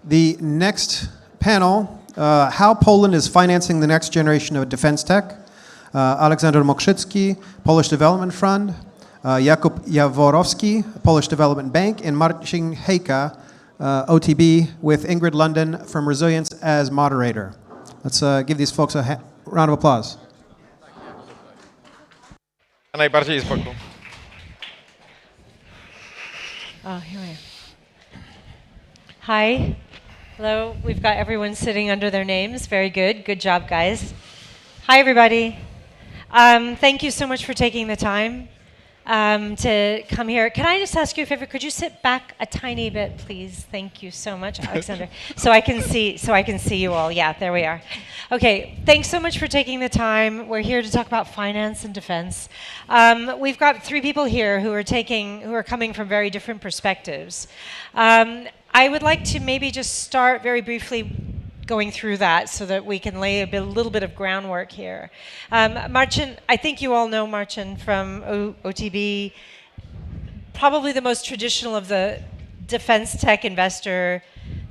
The next panel, how Poland is financing the next generation of defense tech. Aleksander Mokrzycki, Polish Development Fund, Jakub Jaworowski, Polish Development Bank, and Marcin Hejka, OTB, with Ingrid Lunden from Resilience as moderator. Let's give these folks a round of applause. Najbardziej z boku. Oh, here I am. Hi. Hello. We've got everyone sitting under their names. Very good. Good job, guys. Hi, everybody. Thank you so much for taking the time to come here. Can I just ask you a favor? Could you sit back a tiny bit, please? Thank you so much, Aleksander. so I can see you all. Yeah, there we are. Okay. Thanks so much for taking the time. We're here to talk about finance and defense. We've got three people here who are coming from very different perspectives. I would like to maybe just start very briefly going through that so that we can lay a little bit of groundwork here. Marcin, I think you all know Marcin from OTB, probably the most traditional of the defense tech investor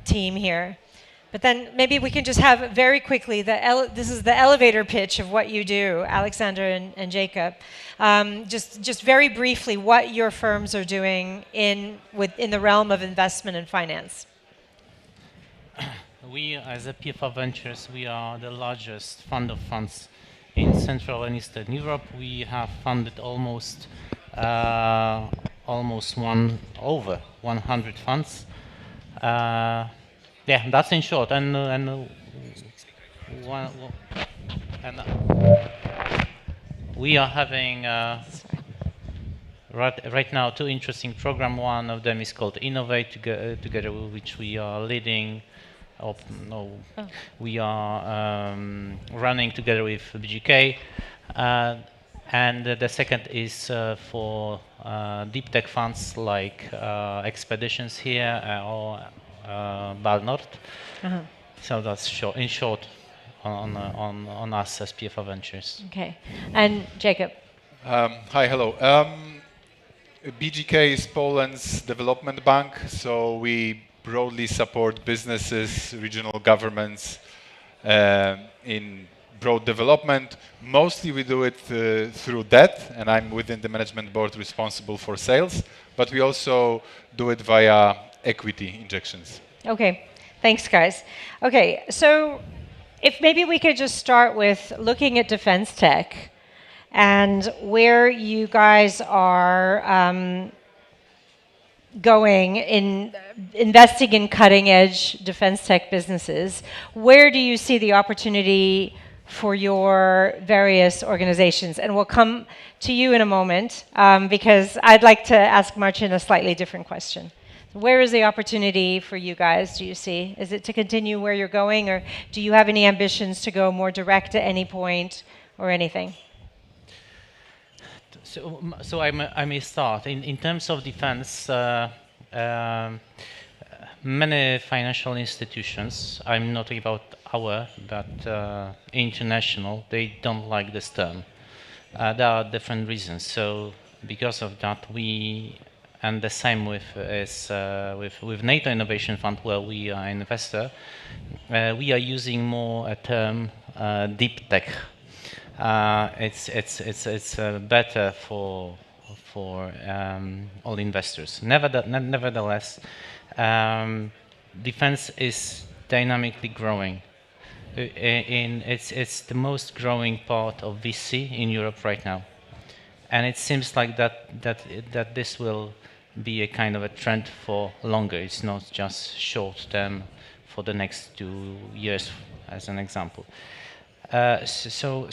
team here. But then maybe we can just have very quickly, this is the elevator pitch of what you do, Aleksander and Jakub. Just very briefly what your firms are doing in the realm of investment and finance. We, as a PFR Ventures, we are the largest fund of funds in Central and Eastern Europe. We have funded over 100 funds. Yeah, that's in short. And we are having right now two interesting programs. One of them is called Innovate, together with which we are leading. We are running together with BGK, and the second is for deep tech funds like Expeditions here or Balnord. So that's in short on us as PFR Ventures. Okay, and Jakub. Hi, hello. BGK is Poland's development bank, so we broadly support businesses, regional governments in broad development. Mostly we do it through debt, and I'm within the management board responsible for sales, but we also do it via equity injections. Okay, thanks guys. Okay, so if maybe we could just start with looking at defense tech and where you guys are going in investing in cutting edge defense tech businesses. Where do you see the opportunity for your various organizations? And we'll come to you in a moment because I'd like to ask Marcin a slightly different question. Where is the opportunity for you guys, do you see? Is it to continue where you're going, or do you have any ambitions to go more direct at any point or anything? So I may start. In terms of defense, many financial institutions, I'm not talking about our, but international, they don't like this term. There are different reasons. So because of that, and the same with NATO Innovation Fund, where we are an investor, we are using more a term deep tech. It's better for all investors. Nevertheless, defense is dynamically growing. It's the most growing part of VC in Europe right now, and it seems like that this will be a kind of a trend for longer. It's not just short term for the next 2 years, as an example. So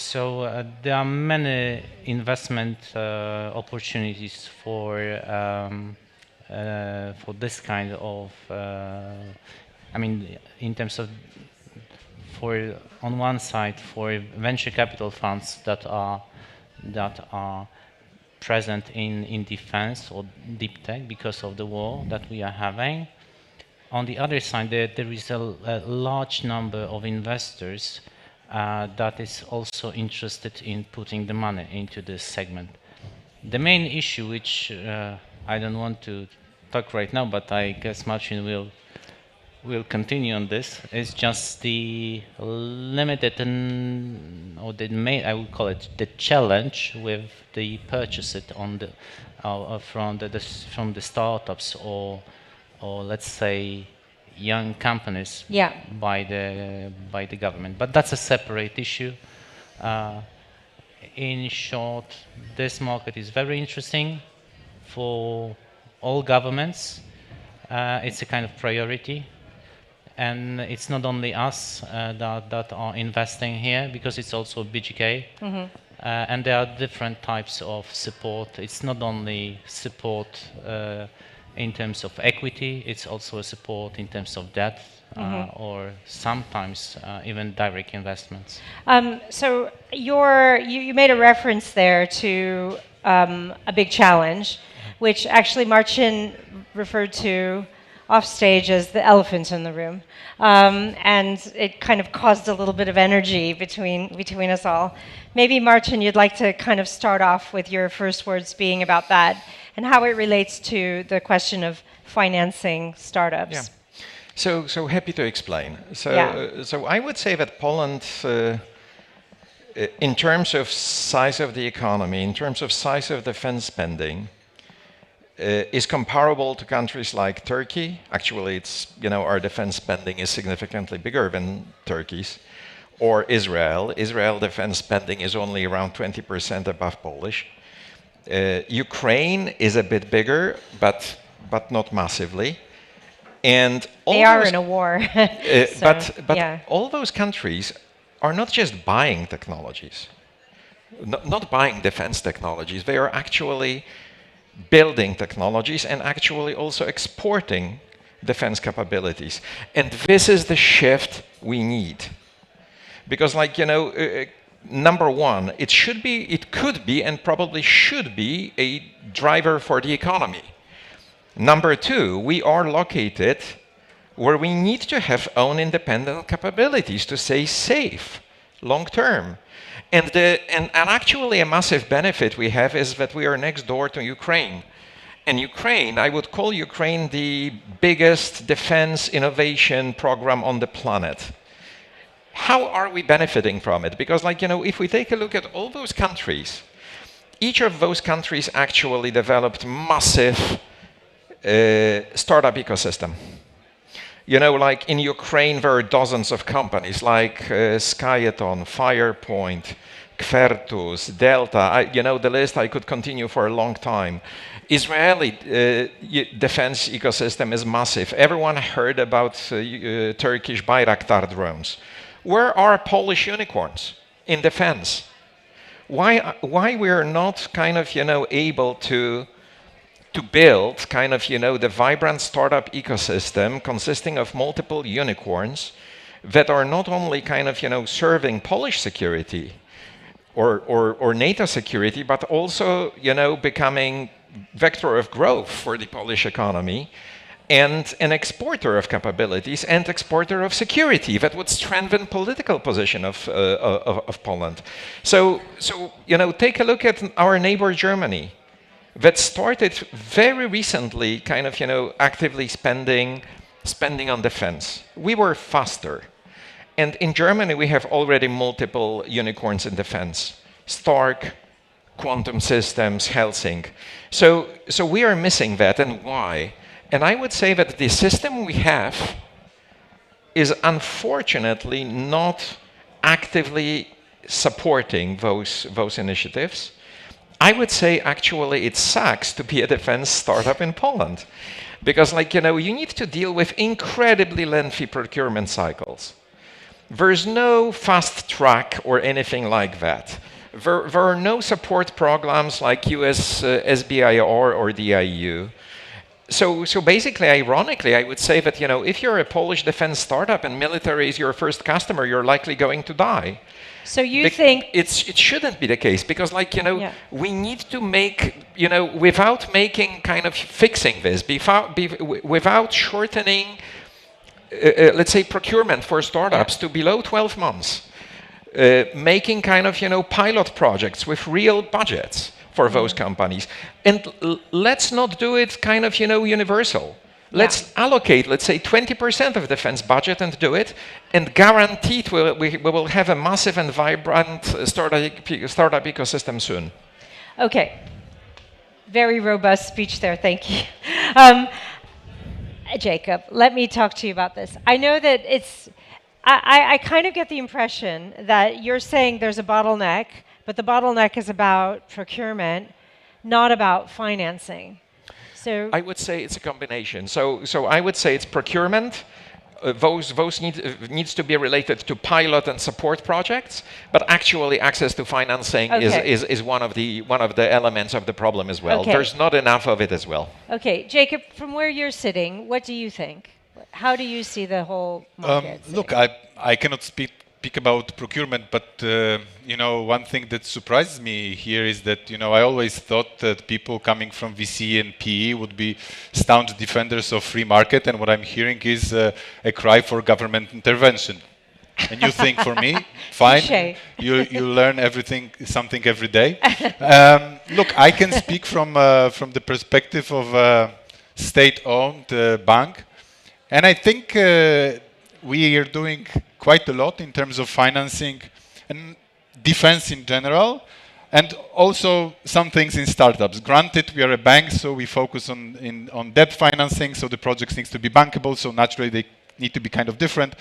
there are many investment opportunities for this kind of. I mean, in terms of on one side for venture capital funds that are present in defense or deep tech because of the war that we are having. On the other side, there is a large number of investors that is also interested in putting the money into this segment. The main issue, which I don't want to talk right now, but I guess Marcin will will continue on this. It's just the limited or the main, I would call it the challenge with the purchase it on the from the startups or let's say young companies Yeah. by the government. But that's a separate issue. In short, this market is very interesting for all governments. It's a kind of priority. And it's not only us that are investing here, because it's also BGK. And there are different types of support. It's not only support in terms of equity, it's also a support in terms of debt or sometimes even direct investments. So you made a reference there to a big challenge, which actually Marcin referred to off stage as the elephant in the room. And it kind of caused a little bit of energy between us all. Maybe Marcin, you'd like to kind of start off with your first words being about that and how it relates to the question of financing startups. Yeah. So happy to explain. So I would say that Poland, in terms of size of the economy, in terms of size of defense spending, is comparable to countries like Turkey. Actually, it's, our defense spending is significantly bigger than Turkey's. Or Israel. Israel defense spending is only around 20% above Polish. Ukraine is a bit bigger, but not massively. And they are in a war. But all those countries are not just buying technologies, not buying defense technologies. They are actually building technologies and actually also exporting defense capabilities. And this is the shift we need. Because number one, it could be and probably should be a driver for the economy. Number two, we are located where we need to have own independent capabilities to stay safe long term. And actually a massive benefit we have is that we are next door to Ukraine. And Ukraine, I would call Ukraine the biggest defense innovation program on the planet. How are we benefiting from it? Because if we take a look at all those countries, each of those countries actually developed massive startup ecosystem. In Ukraine, there are dozens of companies like Skyeton, Firepoint, Kvertus, Delta. The list I could continue for a long time. Israeli defense ecosystem is massive. Everyone heard about Turkish Bayraktar drones. Where are Polish unicorns in defense? Why we are not able to build the vibrant startup ecosystem consisting of multiple unicorns that are not only serving Polish security or NATO security, but also becoming vector of growth for the Polish economy and an exporter of capabilities and exporter of security that would strengthen political position of Poland. So take a look at our neighbor Germany, that started very recently actively spending on defense. We were faster. And in Germany, we have already multiple unicorns in defense. Stark, Quantum Systems, Helsing. So we are missing that, and why? And I would say that the system we have is unfortunately not actively supporting those initiatives. I would say actually it sucks to be a defense startup in Poland. Because you need to deal with incredibly lengthy procurement cycles. There's no fast track or anything like that. There are no support programs like US SBIR or the EU. So basically, ironically, I would say that if you're a Polish defense startup and military is your first customer, you're likely going to die. So you think it shouldn't be the case because we need to make without making fixing this without shortening let's say procurement for startups to below 12 months, making pilot projects with real budgets for those companies, and let's not do it universal. Let's allocate, let's say, 20% of defense budget and do it, and guaranteed we will have a massive and vibrant startup ecosystem soon. Okay. Very robust speech there, thank you. Jacob, let me talk to you about this. I know that I kind of get the impression that you're saying there's a bottleneck, but the bottleneck is about procurement, not about financing. So I would say it's a combination. So I would say it's procurement. Those needs to be related to pilot and support projects, but actually access to financing is one of the elements of the problem as well. Okay. There's not enough of it as well. Okay, Jacob, from where you're sitting, what do you think? How do you see the whole market? Look, I cannot speak about procurement, but one thing that surprises me here is that I always thought that people coming from VC and PE would be staunch defenders of free market, and what I'm hearing is a cry for government intervention. A new thing for me. Fine, Touché. you learn something every day. Look, I can speak from the perspective of a state-owned bank, and I think we are doing quite a lot in terms of financing and defense in general, and also some things in startups. Granted, we are a bank, so we focus on debt financing, so the projects need to be bankable, so naturally they need to be kind of different.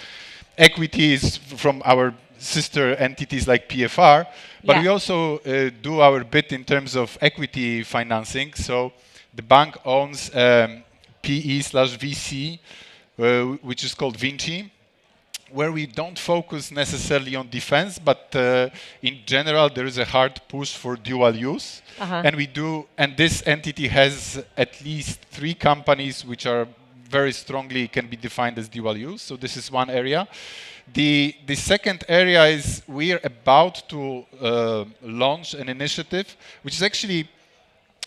Equity is from our sister entities like PFR, but we also do our bit in terms of equity financing. So the bank owns PE/VC, which is called Vinci, where we don't focus necessarily on defense, but in general there is a hard push for dual use, and this entity has at least 3 companies which are very strongly can be defined as dual use. So this is one area. The second area is we are about to launch an initiative which is actually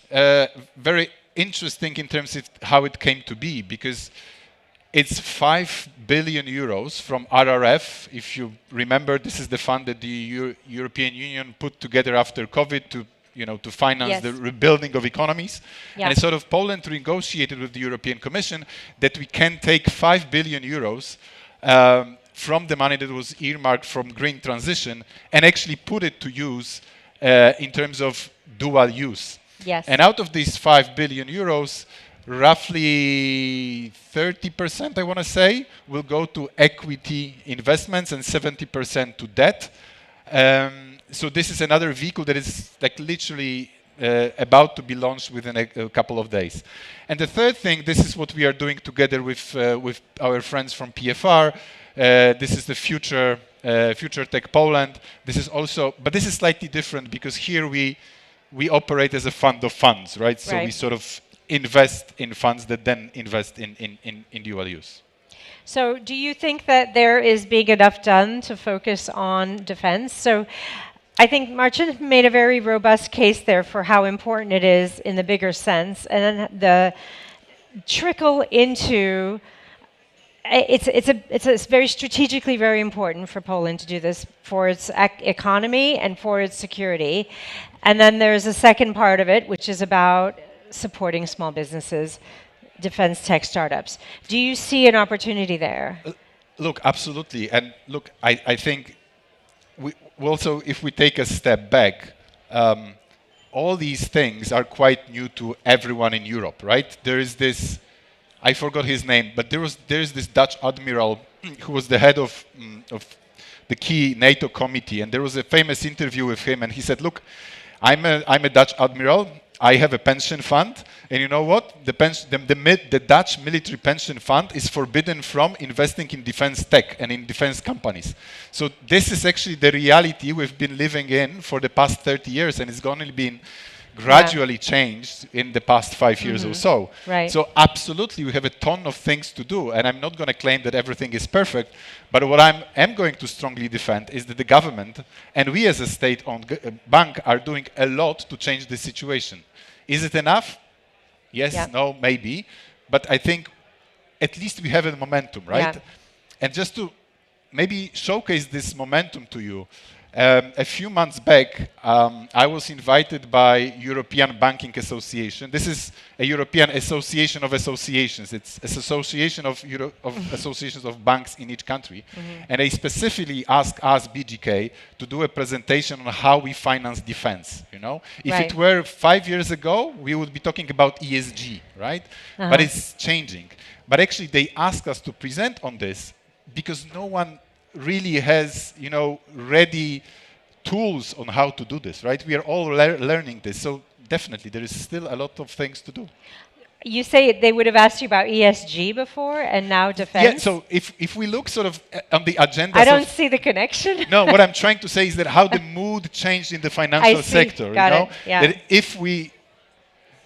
very interesting in terms of how it came to be, because it's 5 billion euros from RRF. If you remember, this is the fund that the European Union put together after COVID to finance the rebuilding of economies. And it's sort of Poland negotiated with the European Commission that we can take 5 billion euros from the money that was earmarked from green transition and actually put it to use in terms of dual use. Yes. And out of these 5 billion euros, roughly 30%, I want to say, will go to equity investments and 70% to debt. So this is another vehicle that is like literally about to be launched within a couple of days. And the third thing, this is what we are doing together with our friends from PFR. This is the Future Tech Poland. This is also, but this is slightly different because here we operate as a fund of funds, right? So we sort of invest in funds that then invest in dual use. So do you think that there is being enough done to focus on defense? So I think Marcin made a very robust case there for how important it is in the bigger sense, and then the trickle into it's very strategically very important for Poland to do this for its economy and for its security. And then there's a second part of it, which is about supporting small businesses, defense tech startups. Do you see an opportunity there? Look, absolutely. And look, I think we also, if we take a step back, all these things are quite new to everyone in Europe, right? There is this, I forgot his name, but there's this Dutch admiral who was the head of the key NATO committee, and there was a famous interview with him, and he said, "Look, I'm a Dutch admiral. I have a pension fund, and you know what? The Dutch military pension fund is forbidden from investing in defense tech and in defense companies. So this is actually the reality we've been living in for the past 30 years, and it's only been gradually changed in the past 5 years or so. Right. So absolutely, we have a ton of things to do, and I'm not going to claim that everything is perfect, but what I am going to strongly defend is that the government and we as a state-owned bank are doing a lot to change the situation. Is it enough? Yes, no, maybe, but I think at least we have a momentum, right? Yeah. And just to maybe showcase this momentum to you, A few months back, I was invited by European Banking Association. This is a European Association of Associations. It's an association of, associations of banks in each country. And they specifically asked us, BGK, to do a presentation on how we finance defense. You know, if it were 5 years ago, we would be talking about ESG, right? But it's changing. But actually, they asked us to present on this because no one really has, ready tools on how to do this, right? We are all learning this, so definitely there is still a lot of things to do. You say they would have asked you about ESG before, and now defense? Yeah, so if we look sort of on the agenda... I don't see the connection. No, what I'm trying to say is that how the mood changed in the financial sector. Got it. Yeah. That if we...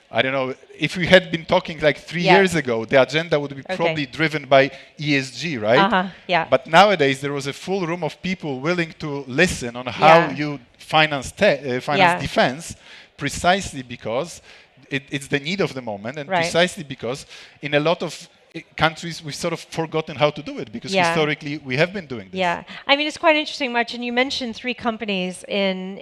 I don't know, if we had been talking like 3 years ago, the agenda would be probably driven by ESG, right? Yeah. But nowadays, there was a full room of people willing to listen on how you finance defense, precisely because it's the need of the moment, and precisely because in a lot of countries we've sort of forgotten how to do it because historically we have been doing this. Yeah, I mean it's quite interesting, Marcin. You mentioned 3 companies in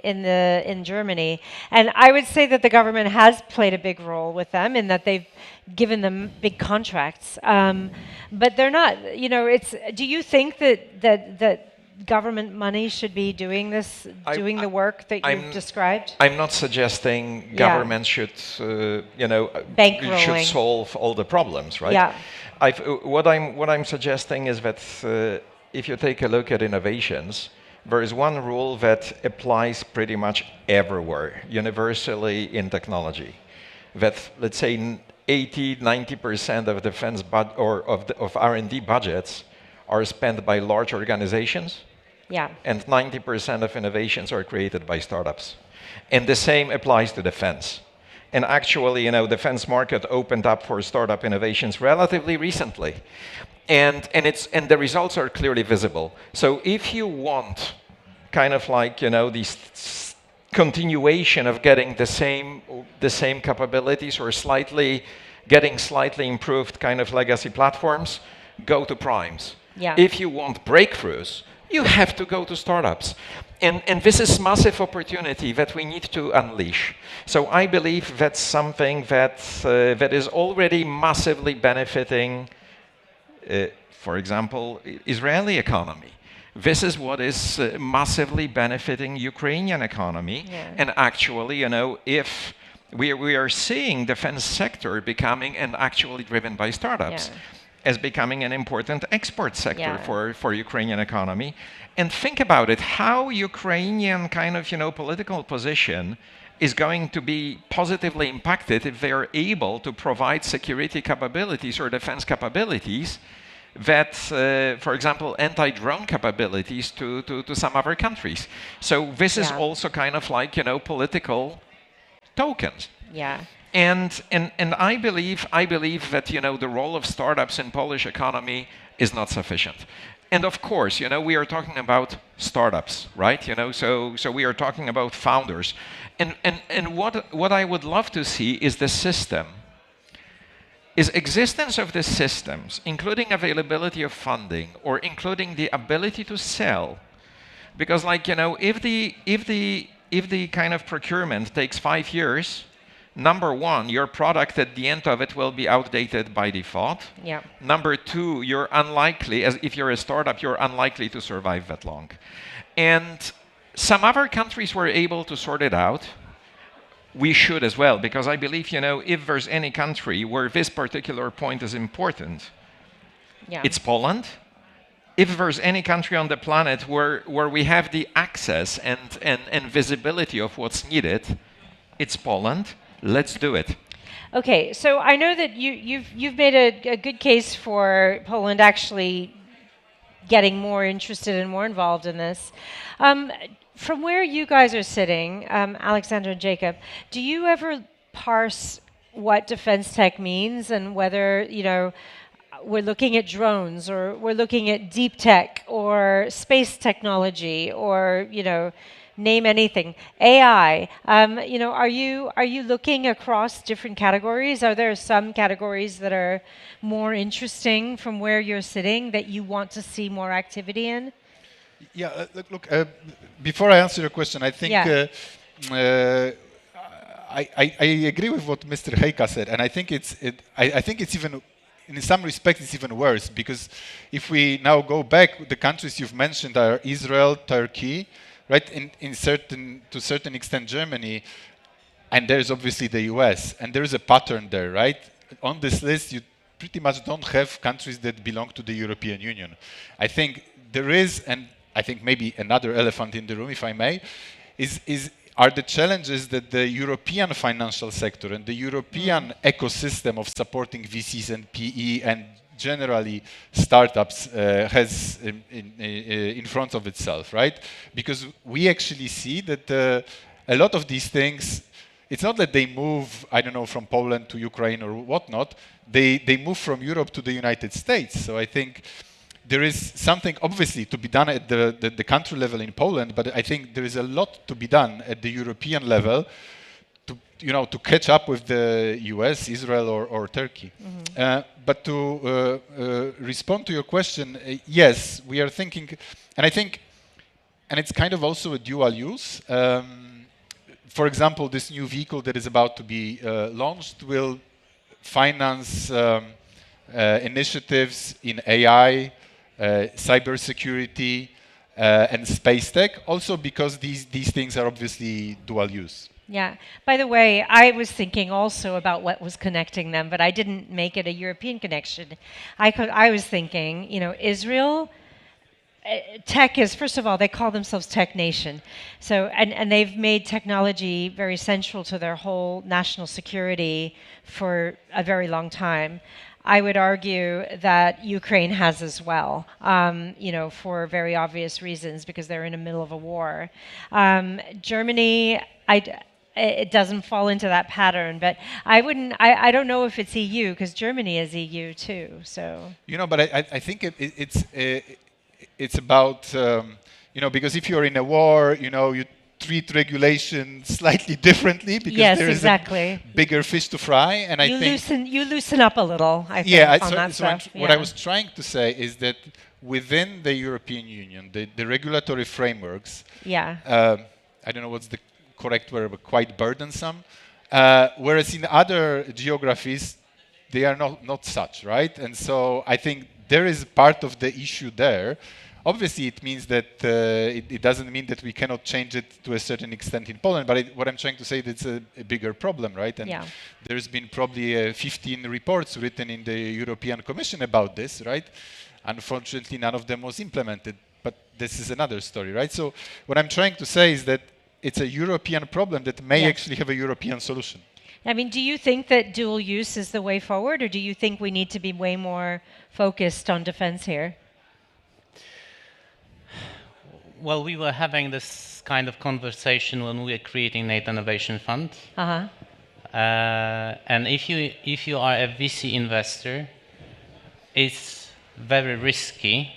Germany, and I would say that the government has played a big role with them in that they've given them big contracts, but they're not. Do you think that government money should be doing this, doing the work that you've described? I'm not suggesting government should, should solve all the problems, right? Yeah. What I'm suggesting is that if you take a look at innovations, there is one rule that applies pretty much everywhere, universally in technology. That, let's say, 80–90% of defense of R&D budgets are spent by large organizations, and 90% of innovations are created by startups. And the same applies to defense. And actually, defense market opened up for startup innovations relatively recently. And the results are clearly visible. So if you want kind of like, this continuation of getting the same capabilities or getting slightly improved kind of legacy platforms, go to primes. If you want breakthroughs, you have to go to startups. And this is massive opportunity that we need to unleash. So I believe that's something that is already massively benefiting, for example, Israeli economy. This is what is massively benefiting Ukrainian economy. And actually, if we are seeing defense sector becoming and actually driven by startups as becoming an important export sector for Ukrainian economy. And think about it, how Ukrainian kind of, political position is going to be positively impacted if they are able to provide security capabilities or defense capabilities that, for example, anti-drone capabilities to some other countries. So this is also kind of like, political tokens. And I believe that, the role of startups in Polish economy is not sufficient. And of course, we are talking about startups, right? So we are talking about founders. And what I would love to see is the system, is existence of the systems, including availability of funding or including the ability to sell. Because if the kind of procurement takes 5 years, number one, your product at the end of it will be outdated by default. Number two, you're unlikely, as if you're a startup, you're unlikely to survive that long. And some other countries were able to sort it out. We should as well, because I believe, if there's any country where this particular point is important, it's Poland. If there's any country on the planet where we have the access and visibility of what's needed, it's Poland. Let's do it. Okay, so I know that you've made a good case for Poland actually getting more interested and more involved in this. From where you guys are sitting, Aleksander and Jakub, do you ever parse what defense tech means and whether we're looking at drones or we're looking at deep tech or space technology or name anything. AI, are you looking across different categories? Are there some categories that are more interesting from where you're sitting that you want to see more activity in? Yeah, look, before I answer your question, I think Yeah. I agree with what Mr. Hejka said, and I think I think it's even, in some respects, it's even worse, because if we now go back, the countries you've mentioned are Israel, Turkey, right? To a certain extent, Germany, and there's obviously the US, and there is a pattern there, right? On this list, you pretty much don't have countries that belong to the European Union. I think there is, and I think maybe another elephant in the room, if I may, are the challenges that the European financial sector and the European ecosystem of supporting VCs and PE and generally startups has in front of itself, right? Because we actually see that a lot of these things, it's not that they move, I don't know, from Poland to Ukraine or whatnot. They move from Europe to the United States. So I think there is something obviously to be done at the country level in Poland, but I think there is a lot to be done at the European level to catch up with the US, Israel, or Turkey. But to respond to your question, yes, we are thinking, and it's kind of also a dual use. For example, this new vehicle that is about to be launched will finance initiatives in AI, cybersecurity, and space tech, also because these things are obviously dual use. Yeah. By the way, I was thinking also about what was connecting them, but I didn't make it a European connection. I was thinking, Israel. Tech is, first of all, they call themselves Tech Nation. So, and they've made technology very central to their whole national security for a very long time. I would argue that Ukraine has as well, for very obvious reasons, because they're in the middle of a war. Germany, it doesn't fall into that pattern, but I don't know if it's EU, because Germany is EU too, so. But I think it's about, because if you're in a war, you treat regulation slightly differently because there is a bigger fish to fry, and I think you loosen up a little. I think, what I was trying to say is that within the European Union, the regulatory frameworks, I don't know what's the correct word, but quite burdensome. Whereas in other geographies, they are not such, right? And so I think there is part of the issue there. Obviously, it means that it doesn't mean that we cannot change it to a certain extent in Poland, but what I'm trying to say is it's a bigger problem, right? And there's been probably 15 reports written in the European Commission about this, right? Unfortunately, none of them was implemented, but this is another story, right? So what I'm trying to say is that it's a European problem that may actually have a European solution. I mean, do you think that dual use is the way forward, or do you think we need to be way more focused on defense here? Well, we were having this kind of conversation when we were creating NATO Innovation Fund. And if you are a VC investor, it's very risky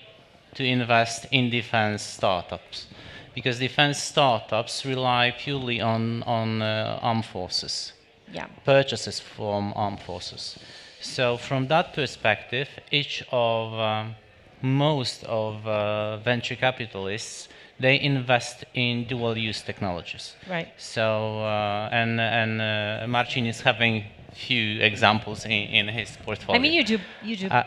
to invest in defense startups, because defense startups rely purely on armed forces. Purchases from armed forces. So from that perspective, most of venture capitalists, they invest in dual-use technologies. Right. So and Marcin is having few examples in his portfolio. I mean, you do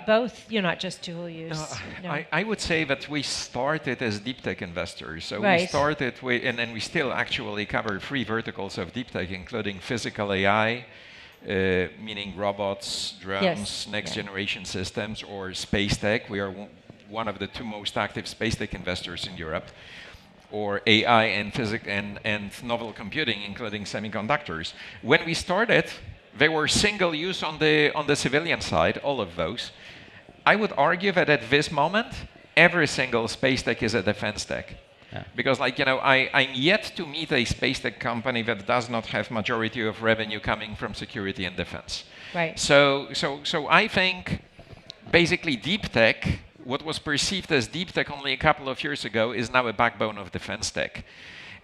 both. You're not just dual use. No. I would say that we started as deep tech investors. So right. We started with, and we still actually cover 3 verticals of deep tech, including physical AI, meaning robots, drones, next generation systems, or space tech. We are one of the 2 most active space tech investors in Europe, or AI and novel computing, including semiconductors. When we started, they were single use on the civilian side, all of those. I would argue that at this moment, every single space tech is a defense tech. Because I'm yet to meet a space tech company that does not have majority of revenue coming from security and defense. Right. So I think basically deep tech, what was perceived as deep tech only a couple of years ago, is now a backbone of defense tech.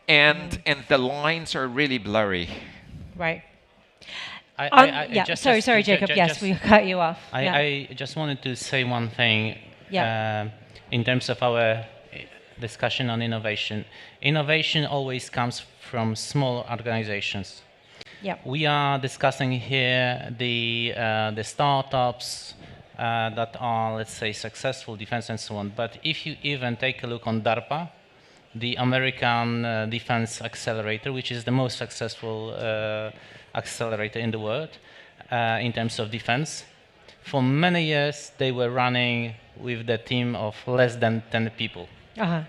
And the lines are really blurry. Right. Sorry, Jacob. Yes, we cut you off. I just wanted to say one thing in terms of our discussion on innovation. Innovation always comes from small organizations. Yep. We are discussing here the startups that are, let's say, successful, defense and so on. But if you even take a look on DARPA, the American Defense Accelerator, which is the most successful accelerator in the world in terms of defense, for many years they were running with the team of less than 10 people. Uh-huh.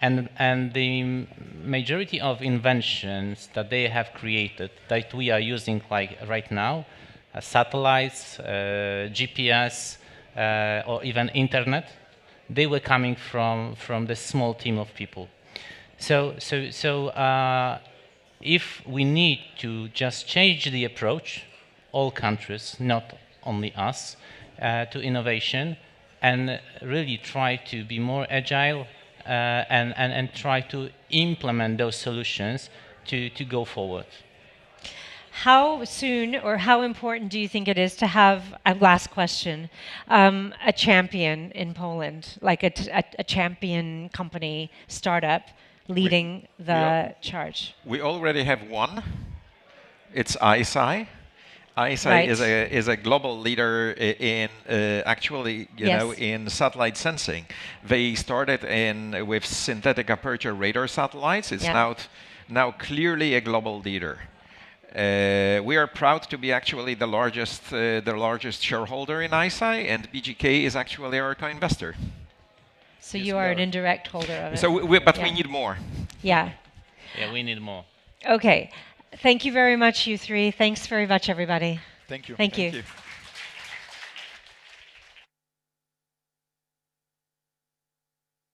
And the majority of inventions that they have created that we are using like right now, satellites, GPS, or even internet, they were coming from the small team of people. So if we need to just change the approach, all countries, not only us, to innovation, and really try to be more agile and try to implement those solutions to go forward. How soon or how important do you think it is to have, a last question, a champion in Poland, like a champion company, startup, leading the charge? We already have one. It's ISI. ISI Right. is a global leader in actually, in satellite sensing. They started with synthetic aperture radar satellites. It's now clearly a global leader. We are proud to be actually the largest shareholder in ISI, and BGK is actually our co-investor. So you are an indirect holder of it. So, we need more. Yeah. Yeah, we need more. Okay. Thank you very much, you three. Thanks very much, everybody. Thank you. Thank you. Thank you.